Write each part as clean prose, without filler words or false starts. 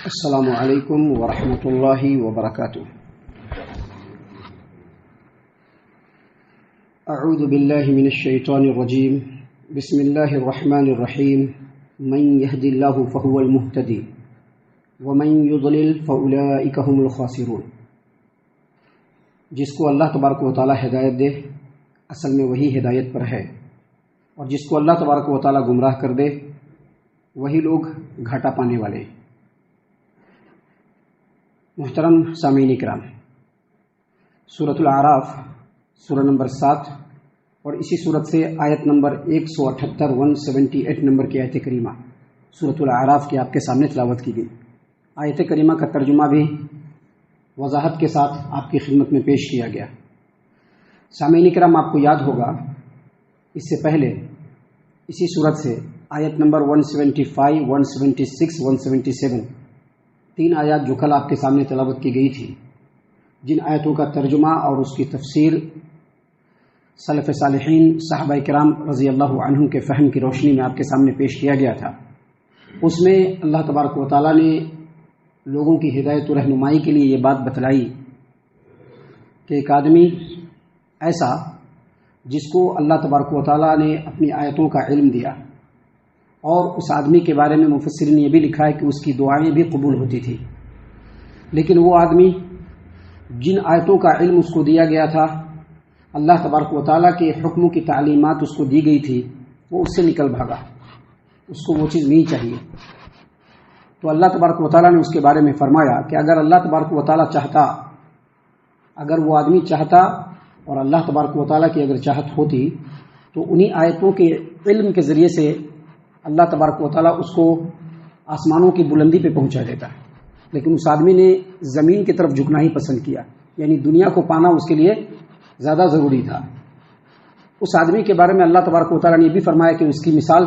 السلام علیکم ورحمۃ اللہ وبرکاتہ۔ اعوذ باللہ من الشیطان الرجیم، بسم اللہ الرحمن الرحیم۔ من یہد اللہ فہو المہتدی ومن یضلل فاولئک هم الخاسرون۔ جس کو اللہ تبارک و تعالی ہدایت دے اصل میں وہی ہدایت پر ہے، اور جس کو اللہ تبارک و تعالی گمراہ کر دے وہی لوگ گھاٹا پانے والے ہیں۔ محترم سامعین کرام، سورۃ الاعراف سورہ نمبر 7 اور اسی سورت سے آیت نمبر 178 نمبر کی آیت کریمہ سورۃ الاعراف کی آپ کے سامنے تلاوت کی گئی۔ آیت کریمہ کا ترجمہ بھی وضاحت کے ساتھ آپ کی خدمت میں پیش کیا گیا۔ سامعین کرام، آپ کو یاد ہوگا اس سے پہلے اسی سورت سے آیت نمبر 175، 176، 177 تین آیات جو کل آپ کے سامنے تلاوت کی گئی تھی، جن آیتوں کا ترجمہ اور اس کی تفسیر سلف صالحین صحابہ کرام رضی اللہ عنہم کے فہم کی روشنی میں آپ کے سامنے پیش کیا گیا تھا، اس میں اللہ تبارک و تعالیٰ نے لوگوں کی ہدایت و رہنمائی کے لیے یہ بات بتلائی کہ ایک آدمی ایسا جس کو اللہ تبارک و تعالیٰ نے اپنی آیتوں کا علم دیا، اور اس آدمی کے بارے میں مفسرین نے یہ بھی لکھا ہے کہ اس کی دعائیں بھی قبول ہوتی تھی، لیکن وہ آدمی جن آیتوں کا علم اس کو دیا گیا تھا، اللہ تبارک و تعالیٰ کے حکموں کی تعلیمات اس کو دی گئی تھی، وہ اس سے نکل بھاگا، اس کو وہ چیز نہیں چاہیے۔ تو اللہ تبارک و تعالیٰ نے اس کے بارے میں فرمایا کہ اگر اللہ تبارک و تعالیٰ چاہتا، اگر وہ آدمی چاہتا اور اللہ تبارک و تعالیٰ کی اگر چاہت ہوتی تو انہی آیتوں کے علم کے ذریعے سے اللہ تبارک و تعالیٰ اس کو آسمانوں کی بلندی پہ پہنچا دیتا ہے، لیکن اس آدمی نے زمین کی طرف جھکنا ہی پسند کیا، یعنی دنیا کو پانا اس کے لیے زیادہ ضروری تھا۔ اس آدمی کے بارے میں اللہ تبارک و تعالیٰ نے یہ بھی فرمایا کہ اس کی مثال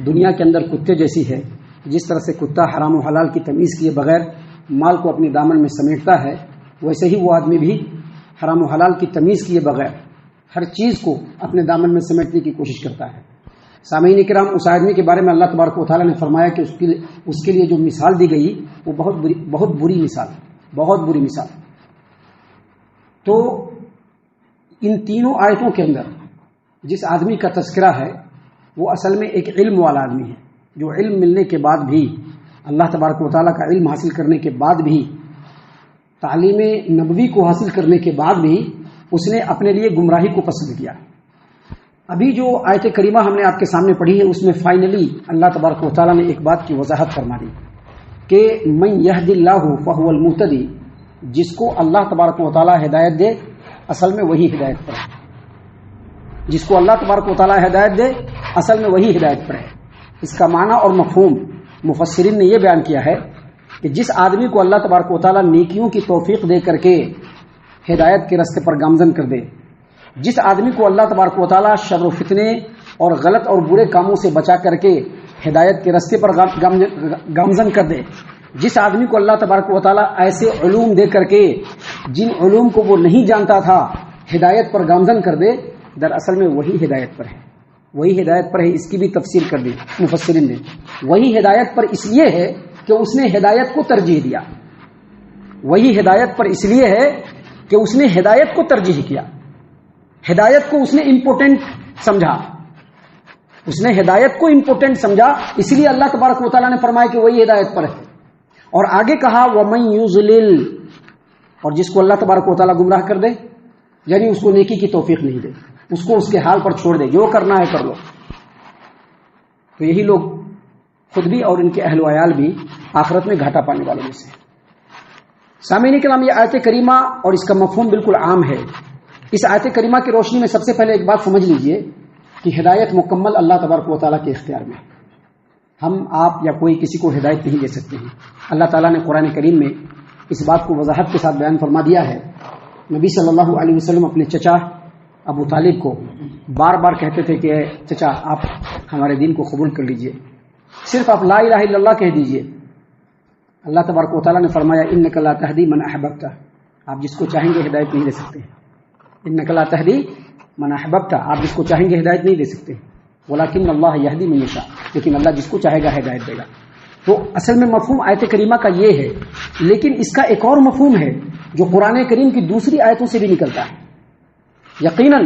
دنیا کے اندر کتے جیسی ہے، جس طرح سے کتا حرام و حلال کی تمیز کیے بغیر مال کو اپنے دامن میں سمیٹتا ہے، ویسے ہی وہ آدمی بھی حرام و حلال کی تمیز کیے بغیر ہر چیز کو اپنے دامن میں سمیٹنے کی کوشش کرتا ہے۔ سامعین کرام، اس آدمی کے بارے میں اللہ تبارک و تعالیٰ نے فرمایا کہ اس کے لیے جو مثال دی گئی وہ بہت بری مثال۔ تو ان تینوں آیتوں کے اندر جس آدمی کا تذکرہ ہے وہ اصل میں ایک علم والا آدمی ہے، جو علم ملنے کے بعد بھی، اللہ تبارک و تعالیٰ کا علم حاصل کرنے کے بعد بھی، تعلیم نبوی کو حاصل کرنے کے بعد بھی اس نے اپنے لیے گمراہی کو پسند کیا۔ ابھی جو آیت کریمہ ہم نے آپ کے سامنے پڑھی ہے، اس میں فائنلی اللہ تبارک و تعالیٰ نے ایک بات کی وضاحت فرما دی کہ من یہد اللہ فہو المہتدی، جس کو اللہ تبارک و تعالیٰ ہدایت دے اصل میں وہی ہدایت پر ہے۔ جس کو اللہ تبارک و تعالیٰ ہدایت دے اصل میں وہی ہدایت پر ہے۔ اس کا معنی اور مفہوم مفسرین نے یہ بیان کیا ہے کہ جس آدمی کو اللہ تبارک و تعالیٰ نیکیوں کی توفیق دے کر کے ہدایت کے راستے پر گامزن کر دے، جس آدمی کو اللہ تبارک و تعالیٰ شر و فتنے اور غلط اور برے کاموں سے بچا کر کے ہدایت کے راستے پر گامزن کر دے، جس آدمی کو اللہ تبارک و تعالیٰ ایسے علوم دے کر کے جن علوم کو وہ نہیں جانتا تھا ہدایت پر گامزن کر دے، دراصل میں وہی ہدایت پر ہے، وہی ہدایت پر ہے۔ اس کی بھی تفسیر کر دی مفسرین نے، وہی ہدایت پر اس لیے ہے کہ اس نے ہدایت کو ترجیح دیا، وہی ہدایت پر اس لیے ہے کہ اس نے ہدایت کو ترجیح کیا، ہدایت کو اس نے امپورٹنٹ سمجھا، اس نے ہدایت کو امپورٹنٹ سمجھا، اس لیے اللہ تبارک و تعالیٰ نے فرمایا کہ وہی ہدایت پر ہے۔ اور آگے کہا وَمَن يُضْلِلْ، اور جس کو اللہ تبارک و تعالیٰ گمراہ کر دے، یعنی اس کو نیکی کی توفیق نہیں دے، اس کو اس کے حال پر چھوڑ دے، جو کرنا ہے کر لو، تو یہی لوگ خود بھی اور ان کے اہل و عیال بھی آخرت میں گھاٹا پانے والوں میں سے۔ سامعین کرام، یہ آیت کریمہ اور اس کا مفہوم بالکل عام ہے۔ اس آیت کریمہ کی روشنی میں سب سے پہلے ایک بات سمجھ لیجئے کہ ہدایت مکمل اللہ تبارک و تعالیٰ کے اختیار میں، ہم آپ یا کوئی کسی کو ہدایت نہیں دے سکتے ہیں۔ اللہ تعالیٰ نے قرآن کریم میں اس بات کو وضاحت کے ساتھ بیان فرما دیا ہے۔ نبی صلی اللہ علیہ وسلم اپنے چچا ابو طالب کو بار بار کہتے تھے کہ چچا آپ ہمارے دین کو قبول کر لیجئے، صرف آپ لا الہ الا اللہ کہہ دیجئے۔ اللہ تبارک و تعالیٰ نے فرمایا انک لا تہدی من احببت، آپ جس کو چاہیں گے ہدایت نہیں دے سکتے۔ انک لا تہدی من احببت، آپ جس کو چاہیں گے ہدایت نہیں دے سکتے، ولکن اللہ یہدی من یشاء، لیکن اللہ جس کو چاہے گا ہدایت دے گا۔ تو اصل میں مفہوم آیت کریمہ کا یہ ہے، لیکن اس کا ایک اور مفہوم ہے جو قرآن کریم کی دوسری آیتوں سے بھی نکلتا ہے۔ یقیناً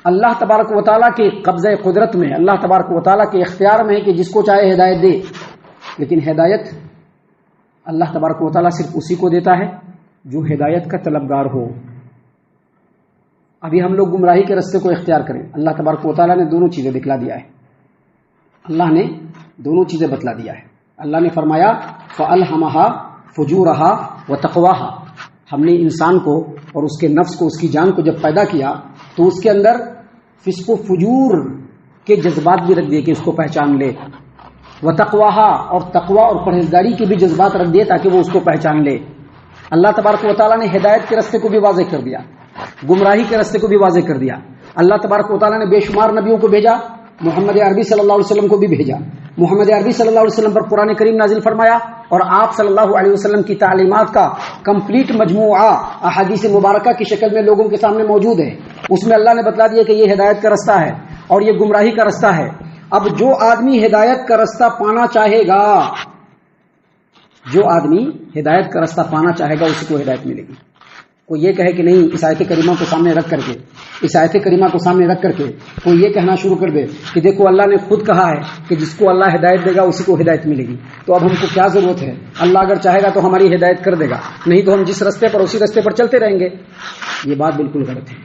اللہ تبارک و تعالیٰ کے قبضہ قدرت میں، اللہ تبارک و تعالیٰ کے اختیار میں ہے کہ جس کو چاہے ہدایت دے، لیکن ہدایت اللہ تبارک و تعالیٰ صرف اسی کو دیتا ہے جو ہدایت کا طلبگار ہو۔ ابھی ہم لوگ گمراہی کے راستے کو اختیار کریں، اللہ تبارک و تعالیٰ نے دونوں چیزیں دکھلا دیا ہے، اللہ نے دونوں چیزیں بتلا دیا ہے۔ اللہ نے فرمایا فَأَلْهَمَهَا فُجُورَهَا وَتَقْوَاهَا، ہم نے انسان کو اور اس کے نفس کو، اس کی جان کو جب پیدا کیا تو اس کے اندر فسق و فجور کے جذبات بھی رکھ دیے کہ اس کو پہچان لے، وَتَقْوَاهَا، اور تقوی اور پرہیزگاری کے بھی جذبات رکھ دیے تاکہ وہ اس کو پہچان لے۔ اللہ تبارک و تعالیٰ نے ہدایت کے راستے کو بھی واضح کر دیا، گمراہی کے راستے کو بھی واضح کر دیا۔ اللہ تبارک و تعالیٰ نے بے شمار نبیوں کو بھیجا، محمد عربی صلی اللہ علیہ وسلم کو بھی بھیجا، محمد عربی صلی اللہ علیہ وسلم پر قرآن کریم نازل فرمایا، اور آپ صلی اللہ علیہ وسلم کی تعلیمات کا کمپلیٹ مجموعہ احادیث مبارکہ کی شکل میں لوگوں کے سامنے موجود ہے۔ اس میں اللہ نے بتلا دیا کہ یہ ہدایت کا رستہ ہے اور یہ گمراہی کا رستہ ہے۔ اب جو آدمی ہدایت کا رستہ پانا چاہے گا، جو آدمی ہدایت کا رستہ پانا چاہے گا، اسی کو ہدایت ملے گی۔ کوئی یہ کہے کہ نہیں، اس آیت کریمہ کو سامنے رکھ کر کے، اس آیت کریمہ کو سامنے رکھ کر کے کوئی یہ کہنا شروع کر دے کہ دیکھو اللہ نے خود کہا ہے کہ جس کو اللہ ہدایت دے گا اسی کو ہدایت ملے گی، تو اب ہم کو کیا ضرورت ہے؟ اللہ اگر چاہے گا تو ہماری ہدایت کر دے گا، نہیں تو ہم جس رستے پر اسی رستے پر چلتے رہیں گے۔ یہ بات بالکل غلط ہے۔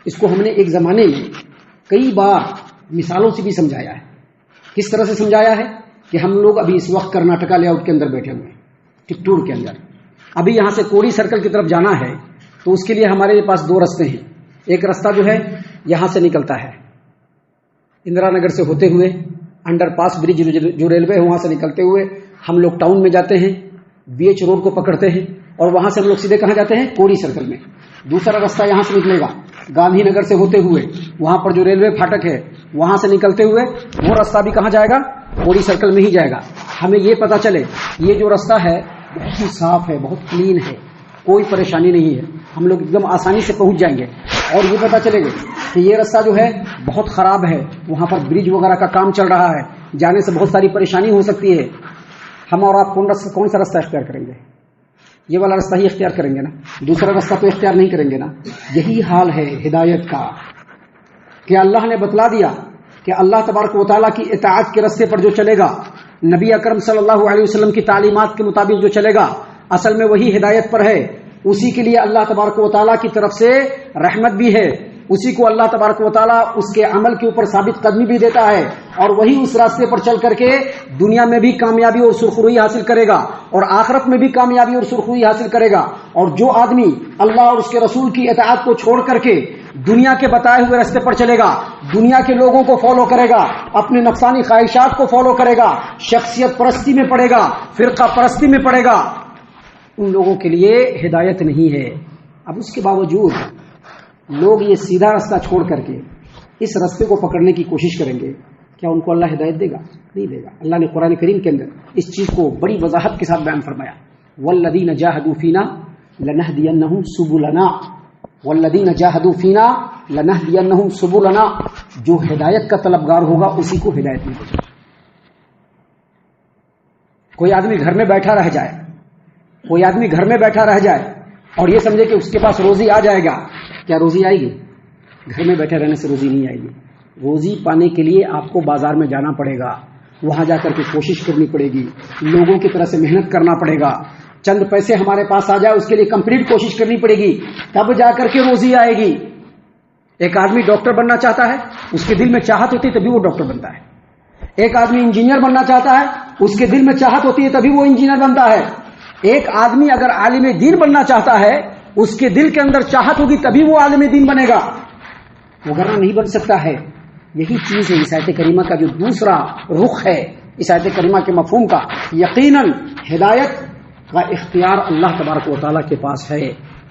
اس کو ہم نے ایک زمانے میں کئی بار مثالوں سے بھی سمجھایا ہے۔ کس طرح سے سمجھایا ہے کہ ہم لوگ ابھی اس وقت کرناٹکا لے آؤٹ کے اندر بیٹھے ہوئے ہیں، ٹکٹور کے اندر، ابھی یہاں سے کوڑی سرکل کی طرف جانا ہے تو اس کے لیے ہمارے پاس دو رستے ہیں۔ ایک رستہ جو ہے یہاں سے نکلتا ہے اندرا نگر سے ہوتے ہوئے، انڈر پاس برج جو ریلوے ہے وہاں سے نکلتے ہوئے ہم لوگ ٹاؤن میں جاتے ہیں، بی ایچ روڈ کو پکڑتے ہیں اور وہاں سے ہم لوگ سیدھے کہاں جاتے ہیں؟ کوڑی سرکل میں۔ دوسرا رستہ یہاں سے نکلے گا گاندھی نگر سے ہوتے ہوئے، وہاں پر جو ریلوے پھاٹک ہے وہاں سے نکلتے ہوئے وہ رستہ بھی کہاں جائے گا؟ کوڑی سرکل میں ہی جائے گا۔ ہمیں یہ پتا چلے یہ جو رستہ ہے بہت ہی صاف ہے، بہت کلین ہے، کوئی پریشانی نہیں ہے، ہم لوگ ایک دم آسانی سے پہنچ جائیں گے۔ اور یہ پتا چلے گا کہ یہ رستہ جو ہے بہت خراب ہے، وہاں پر برج وغیرہ کا کام چل رہا ہے، جانے سے بہت ساری پریشانی ہو سکتی ہے۔ ہم اور آپ کون سا رستہ اختیار کریں گے؟ یہ والا رستہ ہی اختیار کریں گے نا، دوسرا رستہ تو اختیار نہیں کریں گے نا۔ یہی حال ہے ہدایت کا کہ اللہ نے بتلا دیا کہ اللہ تبارک و تعالیٰ کی اطاعت کے راستے پر جو چلے گا، نبی اکرم صلی اللہ علیہ وسلم کی تعلیمات کے مطابق جو چلے گا، اصل میں وہی ہدایت پر ہے۔ اسی کے لیے اللہ تبارک و تعالیٰ کی طرف سے رحمت بھی ہے، اسی کو اللہ تبارک و تعالیٰ اس کے عمل کے اوپر ثابت قدمی بھی دیتا ہے، اور وہی اس راستے پر چل کر کے دنیا میں بھی کامیابی اور سرخروئی حاصل کرے گا اور آخرت میں بھی کامیابی اور سرخروئی حاصل کرے گا۔ اور جو آدمی اللہ اور اس کے رسول کی اطاعت کو چھوڑ کر کے دنیا کے بتائے ہوئے راستے پر چلے گا، دنیا کے لوگوں کو فالو کرے گا، اپنے نفسانی خواہشات کو فالو کرے گا، شخصیت پرستی میں پڑے گا، فرقہ پرستی میں پڑے گا، ان لوگوں کے لیے ہدایت نہیں ہے۔ اب اس کے باوجود لوگ یہ سیدھا راستہ چھوڑ کر کے اس راستے کو پکڑنے کی کوشش کریں گے، کیا ان کو اللہ ہدایت دے گا؟ نہیں دے گا۔ اللہ نے قرآن کریم کے اندر اس چیز کو بڑی وضاحت کے ساتھ بیان فرمایا، والذین جاہدوا فینا لنہدینہم سبلنا، والذین جاہدوا فینا لنہدینہم سبلنا، جو ہدایت کا طلبگار ہوگا اسی کو ہدایت ملے گی۔ کوئی آدمی گھر میں بیٹھا رہ جائے، کوئی آدمی گھر میں بیٹھا رہ جائے اور یہ سمجھے کہ اس کے پاس روزی آ جائے گا، کیا روزی آئے گی؟ گھر میں بیٹھے رہنے سے روزی نہیں آئے گی۔ روزی پانے کے لیے آپ کو بازار میں جانا پڑے گا، وہاں جا کر کے کوشش کرنی پڑے گی، لوگوں کی طرح سے محنت کرنا پڑے گا، چند پیسے ہمارے پاس آ جائے اس کے لیے کمپلیٹ کوشش کرنی پڑے گی، تب جا کر کے روزی آئے گی۔ ایک آدمی ڈاکٹر بننا چاہتا ہے، اس کے دل میں چاہت ہوتی ہے تبھی وہ ڈاکٹر بنتا ہے۔ ایک آدمی انجینئر بننا چاہتا ہے، اس کے دل میں چاہت ہوتی ہے تبھی وہ انجینئر بنتا ہے۔ ایک آدمی اگر عالم دین بننا چاہتا ہے، اس کے دل کے اندر چاہت ہوگی تبھی وہ عالم دین بنے گا، وغیرہ نہیں بن سکتا ہے۔ یہی چیز ہے اس آیت کریمہ کا جو دوسرا رخ ہے، اس آیت کریمہ کے مفہوم کا۔ یقیناً ہدایت کا اختیار اللہ تبارک و تعالیٰ کے پاس ہے،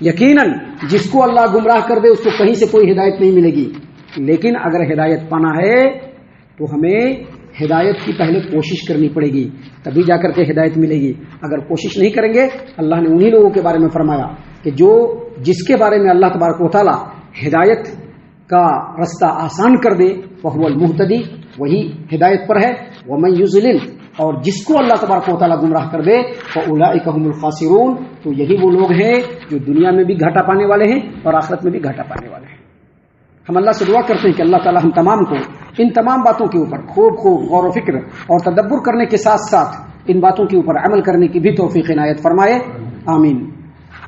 یقیناً جس کو اللہ گمراہ کر دے اس کو کہیں سے کوئی ہدایت نہیں ملے گی۔ لیکن اگر ہدایت پانا ہے تو ہمیں ہدایت کی پہلے کوشش کرنی پڑے گی، تبھی جا کر کے ہدایت ملے گی۔ اگر کوشش نہیں کریں گے، اللہ نے انہی لوگوں کے بارے میں فرمایا کہ جس کے بارے میں اللہ تبارک و تعالیٰ ہدایت کا رستہ آسان کر دے، فَهُوَ الْمُهْتَدِي، وہی ہدایت پر ہے، وَمَن يُضْلِلْ، اور جس کو اللہ تبارک و تعالیٰ گمراہ کر دے فاولئک هم الخاسرون، تو یہی وہ لوگ ہیں جو دنیا میں بھی گھاٹا پانے والے ہیں اور آخرت میں بھی گھاٹا پانے والے ہیں۔ ہم اللہ سے دعا کرتے ہیں کہ اللہ تعالیٰ ہم تمام کو ان تمام باتوں کے اوپر خوب غور و فکر اور تدبر کرنے کے ساتھ ساتھ ان باتوں کے اوپر عمل کرنے کی بھی توفیق عنایت فرمائے، آمین۔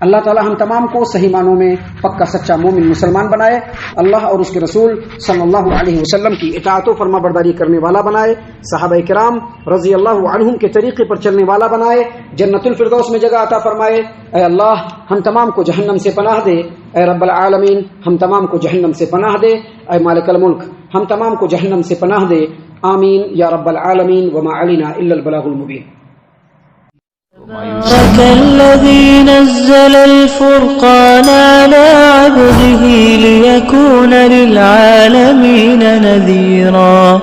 اللہ تعالیٰ ہم تمام کو صحیح معنوں میں پکا سچا مومن مسلمان بنائے، اللہ اور اس کے رسول صلی اللہ علیہ وسلم کی اطاعت و فرما برداری کرنے والا بنائے، صحابہ کرام رضی اللہ عنہم کے طریقے پر چلنے والا بنائے، جنت الفردوس میں جگہ عطا فرمائے۔ اے اللہ ہم تمام کو جہنم سے پناہ دے، اے رب العالمین ہم تمام کو جہنم سے پناہ دے، اے مالک الملک ہم تمام کو جہنم سے پناہ دے، آمین یا رب العالمین وما علینا الا البلاغ المبین۔ تبارك الذي نزل الفرقان على عبده ليكون للعالمين نذيرا